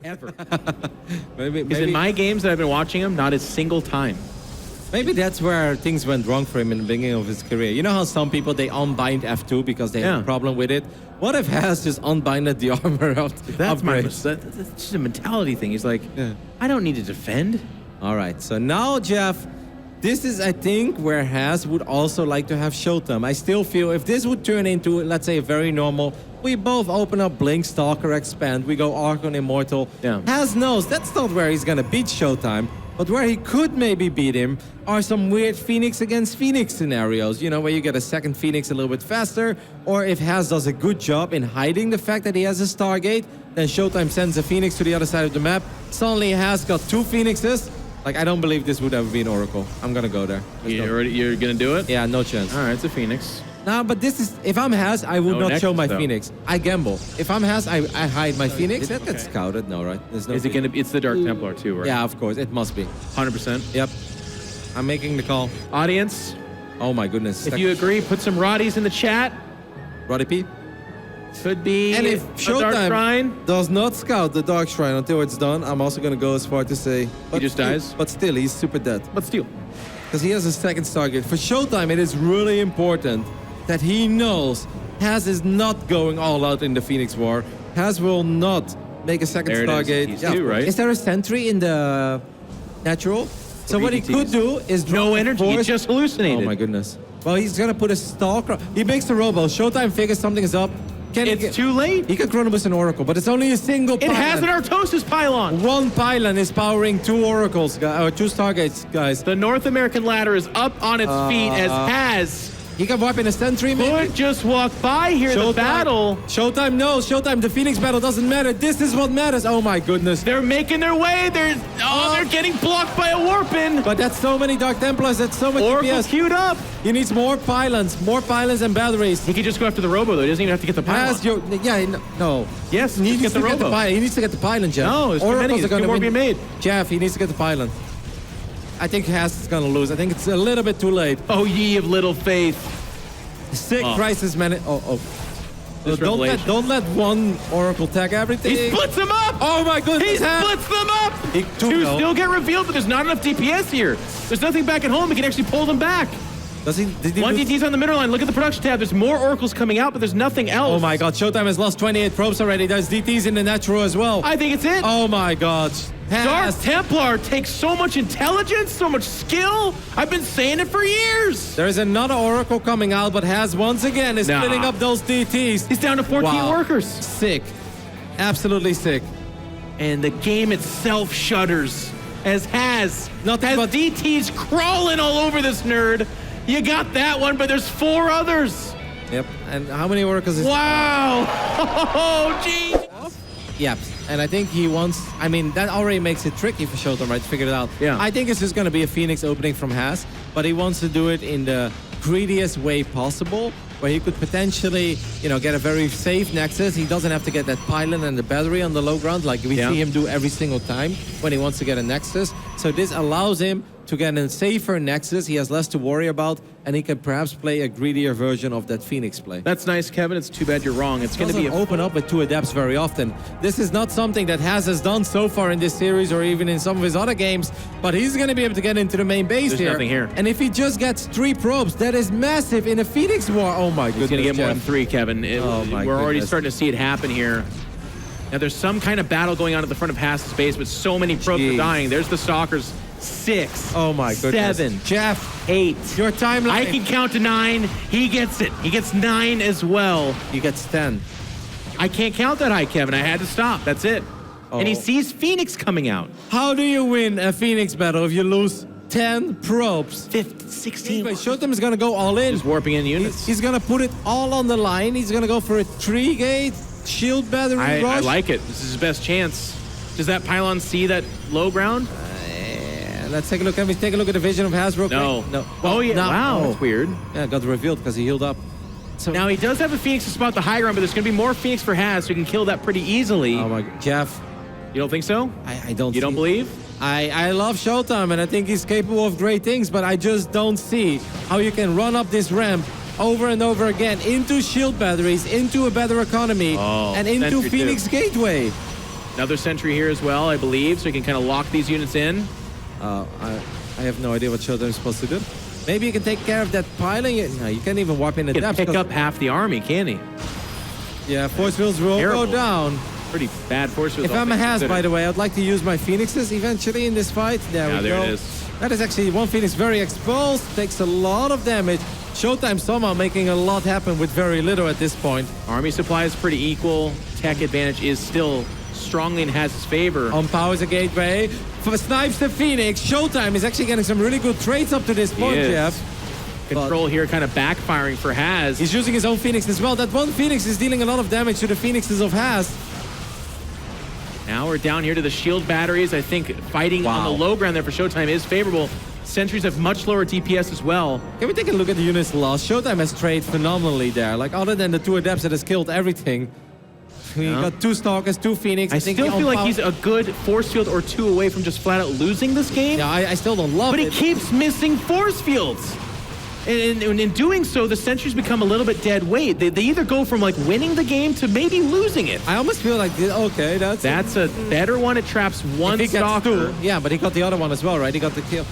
ever. maybe Because in my games that I've been watching him, not a single time. maybe that's where things went wrong for him in the beginning of his career. You know how some people, they unbind F2 because they have a problem with it? What if Has just unbinded the armor of That's just a mentality thing. He's like, I don't need to defend. All right, so now, Jeff, this is, I think, where Has would also like to have Showtime. I still feel if this would turn into, let's say, a very normal, we both open up Blink, Stalker, Expand, we go Archon, Immortal. Has knows that's not where he's gonna beat Showtime, but where he could maybe beat him are some weird Phoenix against Phoenix scenarios, you know, where you get a second Phoenix a little bit faster, or if Has does a good job in hiding the fact that he has a Stargate, then Showtime sends a Phoenix to the other side of the map. Suddenly Has got 2 Phoenixes. Like, I don't believe this would ever be an Oracle. I'm gonna go there. You're gonna do it? Yeah, no chance. All right, it's a Phoenix. Nah, but this is... If I'm Has, I would not show my Phoenix. I gamble. If I'm Has, I hide my Phoenix. That gets scouted. No, right? There's no... Is it gonna be... It's the Dark Templar too, right? Yeah, of course. It must be. 100%. Yep. I'm making the call. Audience. Oh my goodness. If you agree, put some Roddies in the chat. Roddy P? Could be and if a Dark Shrine does not scout the Dark Shrine until it's done, I'm also going to go as far to say... He just dies? But still, he's super dead. But still. Because he has a second Stargate. For Showtime, it is really important that he knows Has is not going all out in the Phoenix War. Has will not make a second Stargate. He's two, right? Is there a sentry in the natural? So what he could do is... No energy, he just hallucinated. Oh my goodness. Well, he's going to put a Stalker... He makes the robo. Showtime figures something is up. It's too late. He could Chronobus an Oracle, but it's only a single pylon. It has an Artosis pylon. One pylon is powering 2 Oracles, or 2 Stargates, guys. The North American ladder is up on its feet as Has. He can wipe in a sentry, maybe? Could just walk by here, the battle. Showtime knows. Showtime, the Phoenix battle doesn't matter. This is what matters. Oh my goodness. They're making their way. They're getting blocked by a Warpin. But that's so many Dark Templars. That's so much Oracle DPS. queued up. He needs more pylons and batteries. He could just go after the Robo, though. He doesn't even have to get the pylon. No. Yes, he needs to get the Robo. He needs to get the pylon, Jeff. No, there's too many. There's two more being made. Jeff, he needs to get the pylon. I think Has is going to lose. I think it's a little bit too late. Oh, ye of little faith. Sick crisis man. Don't let one Oracle tag everything. He splits them up. Oh my goodness. He splits them up. Two still get revealed, but there's not enough DPS here. There's nothing back at home. He can actually pull them back. Does he? One DT's on the middle line. Look at the production tab. There's more Oracles coming out, but there's nothing else. Oh my god. Showtime has lost 28 probes already. There's DTs in the natural as well. I think it's it. Oh my god. Dark Templar takes so much intelligence, so much skill. I've been saying it for years. There's another Oracle coming out, but Has once again is splitting up those DTs. He's down to 14 workers. Sick. Absolutely sick. And the game itself shudders as DTs crawling all over this nerd. You got that one, but there's 4 others. Yep. And how many Oracles is... Wow. Oh, geez. Yep. And I think he wants... I mean, that already makes it tricky for Showtime, right? To figure it out. Yeah. I think it's just going to be a Phoenix opening from Has, but he wants to do it in the greediest way possible, where he could potentially, get a very safe Nexus. He doesn't have to get that pylon and the battery on the low ground like we see him do every single time when he wants to get a Nexus. So this allows him to get a safer Nexus. He has less to worry about, and he can perhaps play a greedier version of that Phoenix play. That's nice, Kevin. It's too bad you're wrong. It's going to be open up with 2 Adepts very often. This is not something that has done so far in this series or even in some of his other games, but he's going to be able to get into the main base. There's nothing here. And if he just gets 3 probes, that is massive in a Phoenix War. Oh my goodness, he's going to get more than 3, Kevin. We're already starting to see it happen here. Now there's some kind of battle going on at the front of Has's base, but so many probes are dying. There's the Stalkers. 6. Oh my goodness. 7. Jeff. 8. Your timeline. I can count to 9. He gets it. He gets 9 as well. He gets 10. I can't count that high, Kevin. I had to stop. That's it. And he sees Phoenix coming out. How do you win a Phoenix battle if you lose 10 probes? 15, 16. Showtime is going to go all in. Just warping in units. He's going to put it all on the line. He's going to go for a 3-gate shield battery rush. I like it. This is his best chance. Does that pylon see that low ground? Let's take a look. Can we take a look at the vision of Hasbro? No. No. Well, oh, yeah. Wow. That's weird. Yeah, it got revealed because he healed up. So now he does have a Phoenix to spot the high ground, but there's going to be more Phoenix for Has, so he can kill that pretty easily. Oh, my God. Jeff. You don't think so? I don't You don't believe? I love Showtime, and I think he's capable of great things, but I just don't see how you can run up this ramp over and over again into shield batteries, into a better economy, and into Phoenix Gateway. Another sentry here as well, I believe, so he can kind of lock these units in. I have no idea what Showtime is supposed to do. Maybe you can take care of that piling. No, you can't even wipe in the He depth. can pick up half the army, can he? Yeah, force fields will Terrible. go down. Pretty bad force fields. If I'm a Has, by the way, I'd like to use my Phoenixes eventually in this fight. There we there go. it is. That is actually one Phoenix very exposed, takes a lot of damage. Showtime somehow making a lot happen with very little at this point. Army supply is pretty equal. Tech advantage is still strongly in Haz's favor. On powers a gateway, snipes the Phoenix. Showtime is actually getting some really good trades up to this point, is. Jeff. Control here kind of backfiring for Haz. He's using his own Phoenix as well. That one Phoenix is dealing a lot of damage to the Phoenixes of Haz. Now we're down here to the shield batteries. I think fighting on the low ground there for Showtime is favorable. Sentries have much lower DPS as well. Can we take a look at the units lost? Showtime has traded phenomenally there. Like, other than the 2 Adepts that has killed everything. We got 2 Stalkers, 2 Phoenix. I still feel like he's a good force field or 2 away from just flat out losing this game. Yeah, I still don't love it. But he keeps missing force fields. And in doing so, the sentries become a little bit dead weight. They either go from like winning the game to maybe losing it. I almost feel like, okay, that's a better one. It traps one Stalker. 2. Yeah, but he got the other one as well, right? He got the kill.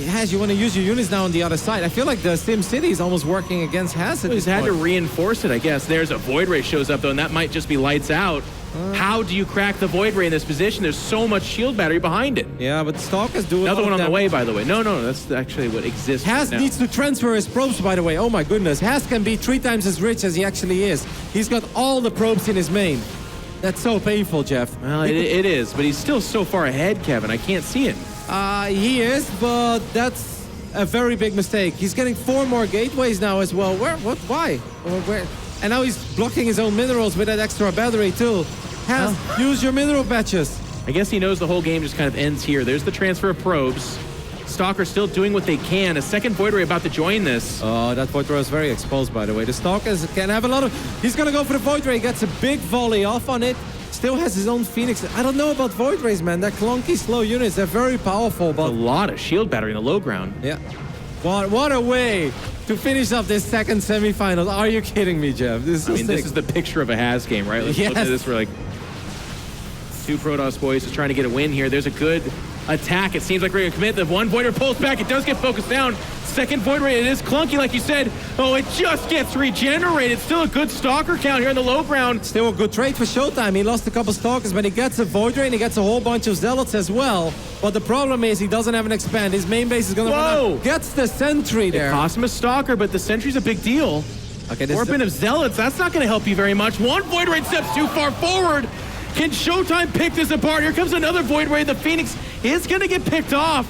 Haz, you want to use your units now on the other side. I feel like the Sim City is almost working against Haz. He's had to reinforce it, I guess. There's a Void Ray shows up, though, and that might just be lights out. How do you crack the Void Ray in this position? There's so much shield battery behind it. Yeah, but Stalkers do another one on the way, by the way. No, that's actually what exists. Haz right needs to transfer his probes, by the way. Oh my goodness. Haz can be 3 times as rich as he actually is. He's got all the probes in his main. That's so painful, Jeff. Well, it is, but he's still so far ahead, Kevin. I can't see it. He is, but that's a very big mistake. He's getting 4 more gateways now as well. Where? What? Why? Where? And now he's blocking his own minerals with that extra battery too. Haz, use your mineral batches. I guess he knows the whole game just kind of ends here. There's the transfer of probes. Stalker still doing what they can. A second Void Ray about to join this. Oh, that Void Ray is very exposed, by the way. The Stalkers can have a lot of... He's going to go for the Void Ray. Gets a big volley off on it. Still has his own Phoenix. I don't know about Void Rays, man. They're clunky, slow units. They're very powerful, but... A lot of shield battery in the low ground. Yeah. What a way to finish up this second semifinal. Are you kidding me, Jeff? This is the picture of a Haz game, right? Let's look at this. We're like... 2 Protoss boys just trying to get a win here. There's a good attack. It seems like we're going to commit. The one Void Ray pulls back. It does get focused down. Second Void Ray. It is clunky, like you said. Oh, it just gets regenerated. Still a good Stalker count here in the low ground. Still a good trade for Showtime. He lost a couple Stalkers, but he gets a Void Ray and he gets a whole bunch of Zealots as well. But the problem is he doesn't have an expand. His main base is going to run out. Gets the Sentry there. It cost him a Stalker, but the Sentry's a big deal. Okay, this Orbit of Zealots, that's not going to help you very much. One Void Ray steps too far forward. Can Showtime pick this apart? Here comes another Void Ray. The Phoenix is going to get picked off.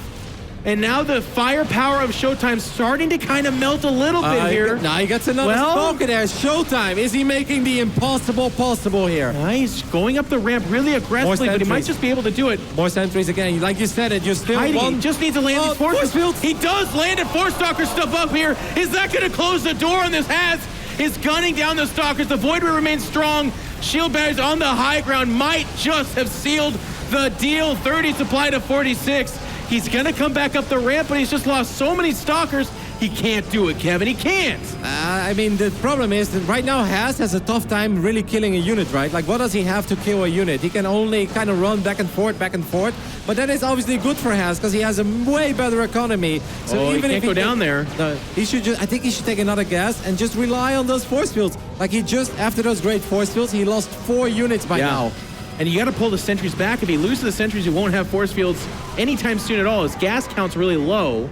And now the firepower of Showtime starting to kind of melt a little bit here. Now he gets another Stalker there. Showtime. Is he making the impossible possible here? He's going up the ramp really aggressively, but he might just be able to do it. More sentries again. Like you said, you're still He just needs to land these force fields. He does land it. 4 Stalkers stuff up here. Is that going to close the door on this Haz? Is gunning down the Stalkers. The Void Ray remains strong. Shield batteries on the high ground might just have sealed the deal. 30 supply to 46. He's going to come back up the ramp, but he's just lost so many Stalkers. He can't do it, Kevin. He can't. I mean, the problem is that right now Haz has a tough time really killing a unit, right? Like, what does he have to kill a unit? He can only kind of run back and forth. But that is obviously good for Haz because he has a way better economy. So even he if can't go down there. He should I think he should take another gas and just rely on those force fields. Like, he just, after those great force fields, he lost 4 units by now. And you got to pull the sentries back. If he loses the sentries, he won't have force fields anytime soon at all. His gas count's really low.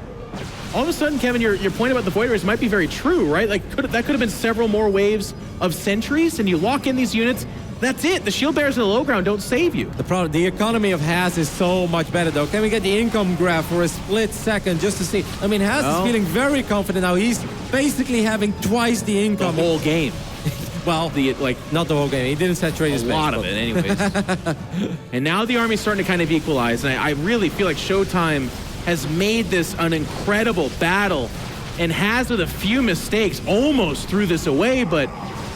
All of a sudden, Kevin, your point about the Void Rays might be very true, right? Like, that could have been several more waves of sentries, and you lock in these units. That's it. The shield bearers in the low ground don't save you. The economy of Haz is so much better, though. Can we get the income graph for a split second just to see? I mean, Haz is feeling very confident now. He's basically having twice the income. The whole game. Well, not the whole game. He didn't saturate his base. A lot of it, anyways. And now the Army's starting to kind of equalize, and I really feel like Showtime has made this an incredible battle and has, with a few mistakes, almost threw this away, but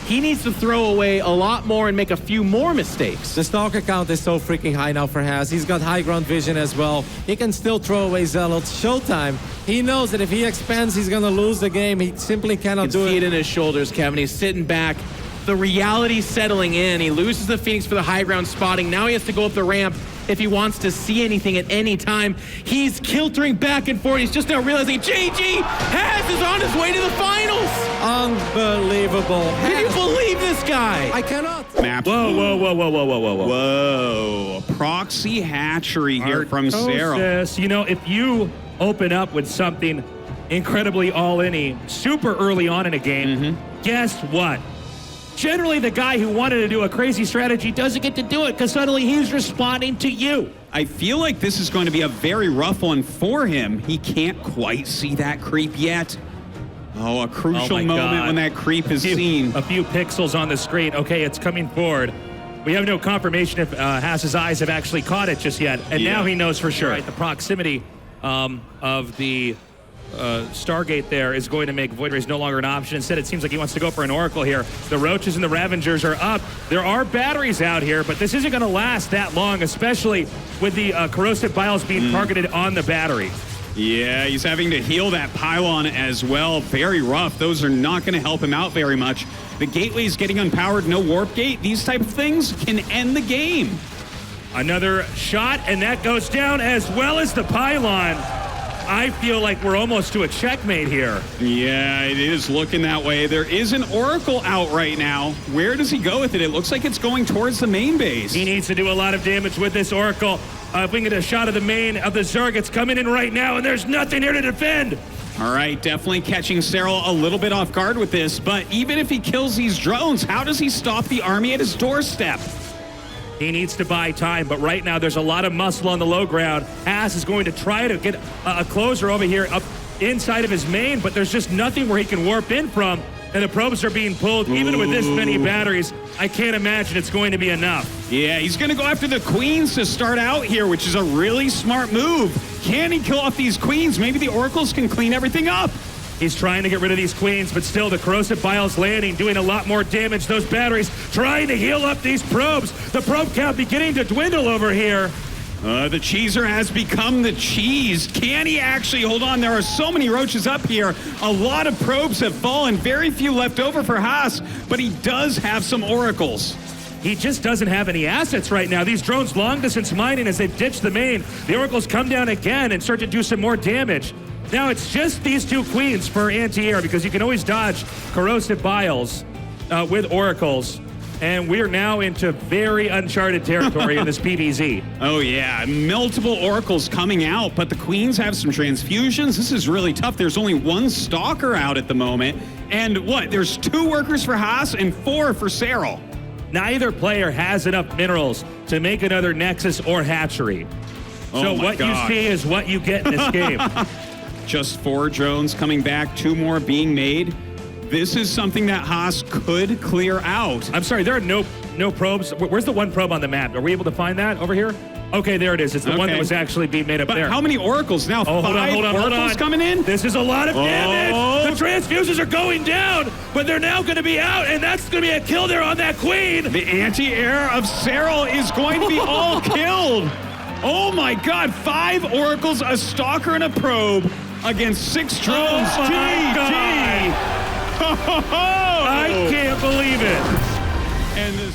he needs to throw away a lot more and make a few more mistakes. The Stalker count is so freaking high now for Haz. He's got high ground vision as well. He can still throw away Zealots. Showtime, he knows that if he expands, he's going to lose the game. He simply cannot do it. You can see it in his shoulders, Kevin. He's sitting back, the reality settling in. He loses the Phoenix for the high ground spotting. Now he has to go up the ramp if he wants to see anything at any time. He's kiltering back and forth. He's just now realizing JG Has is on his way to the finals. Unbelievable. Can you believe this guy? I cannot. Map. Whoa. Proxy hatchery here from Sarah. You know, if you open up with something incredibly all-in-y super early on in a game, guess what? Generally, the guy who wanted to do a crazy strategy doesn't get to do it because suddenly he's responding to you. I feel like this is going to be a very rough one for him. He can't quite see that creep yet. Oh, a crucial moment when that creep is seen. A few pixels on the screen. Okay, it's coming forward. We have no confirmation if Haas's eyes have actually caught it just yet. And now he knows for sure. Right, the proximity of the Stargate there is going to make Void Rays no longer an option. Instead, it seems like he wants to go for an Oracle here. The Roaches and the Ravengers are up. There are batteries out here, but this isn't going to last that long, especially with the corrosive biles being targeted on the battery. Yeah, he's having to heal that pylon as well. Very rough. Those are not going to help him out very much. The gateway's getting unpowered, no warp gate. These type of things can end the game. Another shot, and that goes down as well as the pylon. I feel like we're almost to a checkmate here. Yeah, it is looking that way. There is an Oracle out right now. Where does he go with it? It looks like it's going towards the main base. He needs to do a lot of damage with this Oracle. If we can get a shot of the main of the Zerg, it's coming in right now, and there's nothing here to defend. All right, definitely catching Cyril a little bit off guard with this, but even if he kills these drones, how does he stop the army at his doorstep? He needs to buy time, but right now there's a lot of muscle on the low ground. Haas is going to try to get a closer over here up inside of his main, but there's just nothing where he can warp in from, and the probes are being pulled. Even with this many batteries, I can't imagine it's going to be enough. Yeah, he's going to go after the queens to start out here, which is a really smart move. Can he kill off these queens? Maybe the oracles can clean everything up. He's trying to get rid of these queens, but still the corrosive biles landing, doing a lot more damage. Those batteries trying to heal up these probes. The probe count beginning to dwindle over here. The cheeser has become the cheese. Can he actually hold on? There are so many roaches up here. A lot of probes have fallen. Very few left over for Haas, but he does have some oracles. He just doesn't have any assets right now. These drones long distance mining as they've ditched the main. The oracles come down again and start to do some more damage. Now it's just these two queens for anti-air because you can always dodge corrosive biles with oracles. And we're now into very uncharted territory in this PvZ. Oh yeah, multiple oracles coming out, but the queens have some transfusions. This is really tough. There's only one stalker out at the moment. And what, there's 2 workers for Haas and 4 for Cyril. Neither player has enough minerals to make another Nexus or hatchery. So what you see is what you get in this game. Just 4 drones coming back, 2 more being made. This is something that Haas could clear out. I'm sorry, there are no probes. Where's the one probe on the map? Are we able to find that over here? Okay, there it is. It's the one that was actually being made up there. How many oracles now? Oh, 5 hold on. oracles coming in? This is a lot of damage. The transfuses are going down, but they're now going to be out, and that's going to be a kill there on that queen. The anti-air of Cyril is going to be all killed. Oh my God, 5 oracles, a stalker, and a probe against 6 drones. Oh my God. I can't believe it. And this